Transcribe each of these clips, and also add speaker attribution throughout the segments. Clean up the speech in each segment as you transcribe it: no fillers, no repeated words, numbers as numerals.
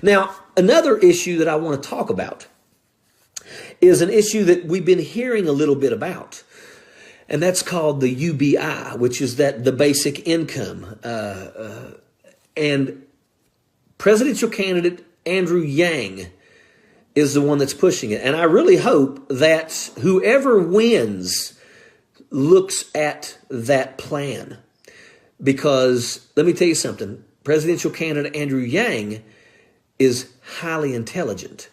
Speaker 1: Now, another issue that I want to talk about is an issue that we've been hearing a little bit about, and that's called the UBI, which is the basic income. And presidential candidate Andrew Yang is the one that's pushing it. And I really hope that whoever wins looks at that plan. Because let me tell you something, presidential candidate Andrew Yang is highly intelligent.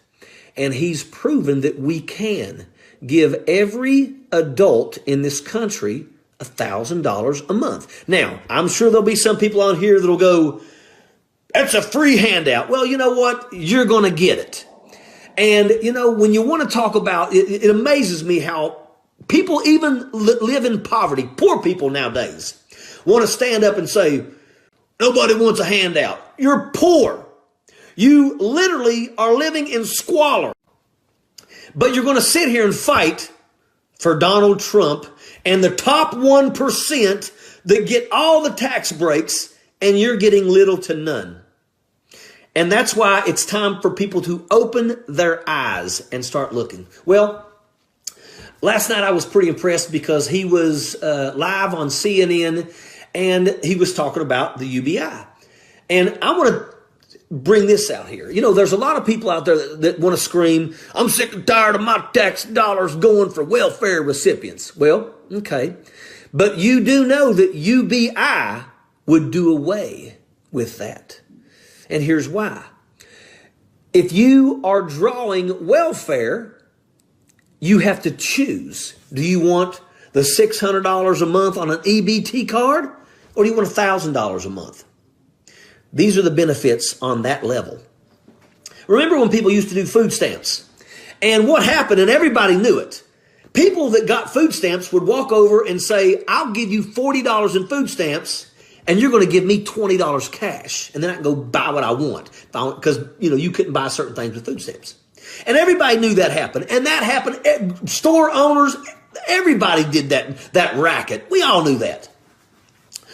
Speaker 1: And he's proven that we can give every adult in this country $1,000 a month. Now, I'm sure there'll be some people on here that'll go, that's a free handout. Well, you know what? You're going to get it. And, when you want to talk about it, it amazes me how people even live in poverty, poor people nowadays, want to stand up and say, nobody wants a handout. You're poor. You literally are living in squalor. But you're going to sit here and fight for Donald Trump and the top 1% that get all the tax breaks, and you're getting little to none. And that's why it's time for people to open their eyes and start looking. Well, last night I was pretty impressed because he was live on CNN and he was talking about the UBI. And I want to bring this out here. There's a lot of people out there that want to scream, I'm sick and tired of my tax dollars going for welfare recipients. Well, okay. But you do know that UBI would do away with that. And here's why. If you are drawing welfare, you have to choose. Do you want the $600 a month on an EBT card, or do you want $1,000 a month? These are the benefits on that level. Remember when people used to do food stamps? And what happened, and everybody knew it, people that got food stamps would walk over and say, I'll give you $40 in food stamps, and you're going to give me $20 cash. And then I can go buy what I want. Because, you couldn't buy certain things with food stamps. And everybody knew that happened. And that happened. Store owners, everybody did that racket. We all knew that.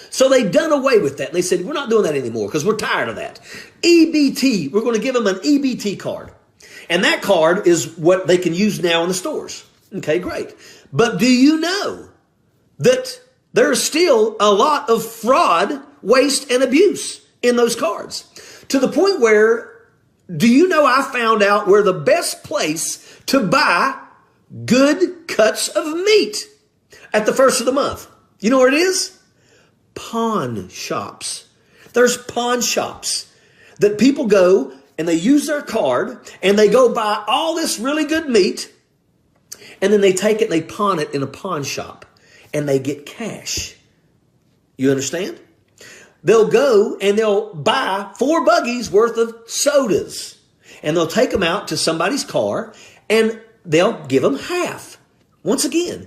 Speaker 1: So they done away with that. And they said, we're not doing that anymore because we're tired of that. EBT, we're going to give them an EBT card. And that card is what they can use now in the stores. Okay, great. But do you know that there's still a lot of fraud, waste, and abuse in those cards? To the point where, do you know I found out where the best place to buy good cuts of meat at the first of the month? You know where it is? Pawn shops. There's pawn shops that people go and they use their card and they go buy all this really good meat, and then they take it and they pawn it in a pawn shop and they get cash. You understand? They'll go and they'll buy 4 buggies worth of sodas, and they'll take them out to somebody's car and they'll give them half. Once again,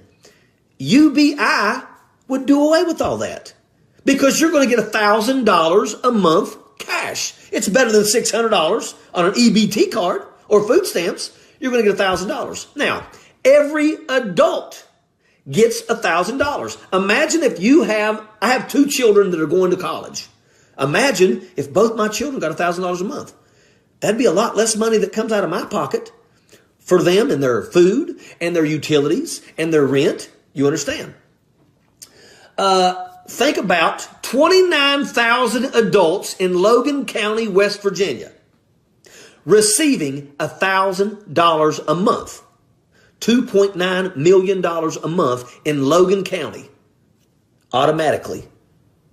Speaker 1: UBI would do away with all that. Because you're going to get $1,000 a month cash. It's better than $600 on an EBT card or food stamps. You're going to get $1,000. Now, every adult gets $1,000. Imagine if I have 2 children that are going to college. Imagine if both my children got $1,000 a month. That'd be a lot less money that comes out of my pocket for them and their food and their utilities and their rent. You understand? Think about 29,000 adults in Logan County, West Virginia, receiving $1,000 a month. $2.9 million a month in Logan County, automatically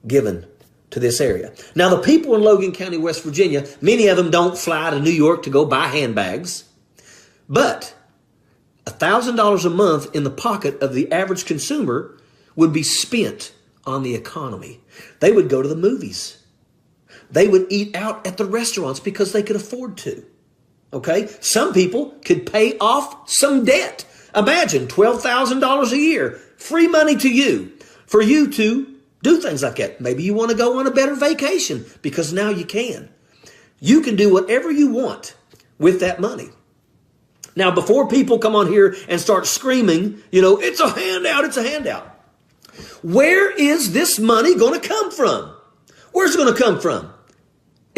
Speaker 1: given to this area. Now, the people in Logan County, West Virginia, many of them don't fly to New York to go buy handbags, but $1,000 a month in the pocket of the average consumer would be spent on the economy. They would go to the movies. They would eat out at the restaurants because they could afford to. Okay? Some people could pay off some debt. Imagine $12,000 a year, free money to you, for you to do things like that. Maybe you want to go on a better vacation because now you can. You can do whatever you want with that money. Now, before people come on here and start screaming, it's a handout, it's a handout. Where is this money going to come from? Where's it going to come from?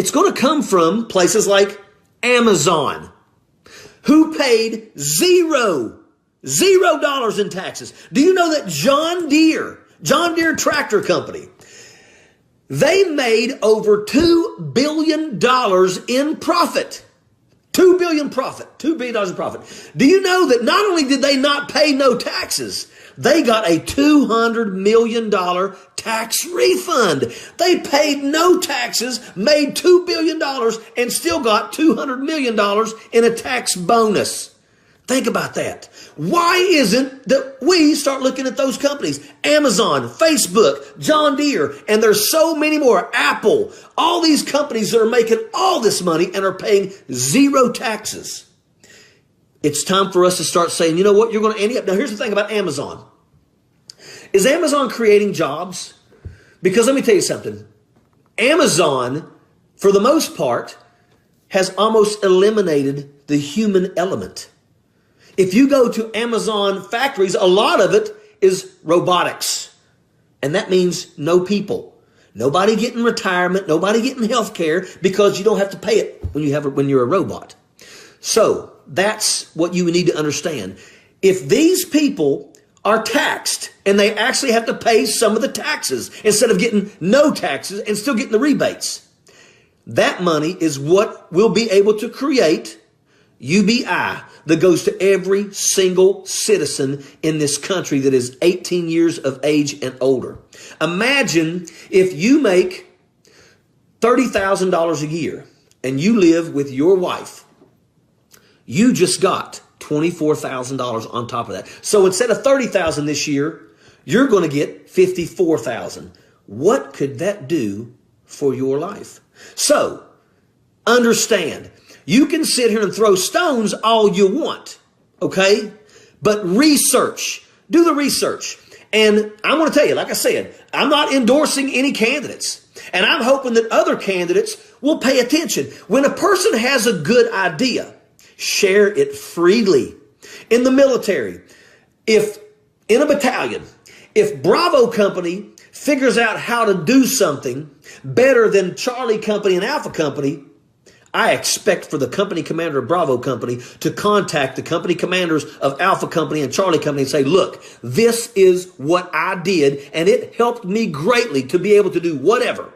Speaker 1: It's going to come from places like Amazon, who paid $0 in taxes. Do you know that John Deere Tractor Company, they made over $2 billion in profit. $2 billion in profit. Do you know that not only did they not pay no taxes, they got a $200 million tax refund. They paid no taxes, made $2 billion, and still got $200 million in a tax bonus. Think about that. Why isn't that we start looking at those companies? Amazon, Facebook, John Deere, and there's so many more. Apple, all these companies that are making all this money and are paying zero taxes. It's time for us to start saying, you know what, you're going to end up. Now, here's the thing about Amazon. Is Amazon creating jobs? Because let me tell you something. Amazon, for the most part, has almost eliminated the human element. If you go to Amazon factories, a lot of it is robotics. And that means no people. Nobody getting retirement, nobody getting health care because you don't have to pay it when you're a robot. So that's what you need to understand. If these people are taxed and they actually have to pay some of the taxes instead of getting no taxes and still getting the rebates, that money is what will be able to create UBI that goes to every single citizen in this country that is 18 years of age and older. Imagine if you make $30,000 a year and you live with your wife. You just got $24,000 on top of that. So instead of $30,000 this year, you're going to get $54,000. What could that do for your life? So understand, you can sit here and throw stones all you want, okay? But research, do the research. And I want to tell you, like I said, I'm not endorsing any candidates. And I'm hoping that other candidates will pay attention. When a person has a good idea, share it freely. In the military, if in a battalion, if Bravo Company figures out how to do something better than Charlie Company and Alpha Company, I expect for the company commander of Bravo Company to contact the company commanders of Alpha Company and Charlie Company and say, look, this is what I did, and it helped me greatly to be able to do whatever.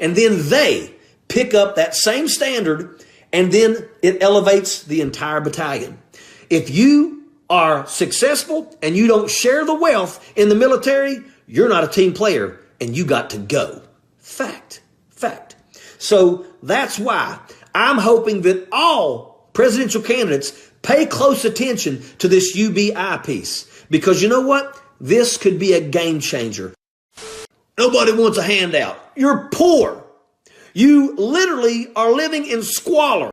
Speaker 1: And then they pick up that same standard, and then it elevates the entire battalion. If you are successful and you don't share the wealth in the military, you're not a team player, and you got to go. Fact. So that's why I'm hoping that all presidential candidates pay close attention to this UBI piece. Because you know what? This could be a game changer. Nobody wants a handout. You're poor. You literally are living in squalor.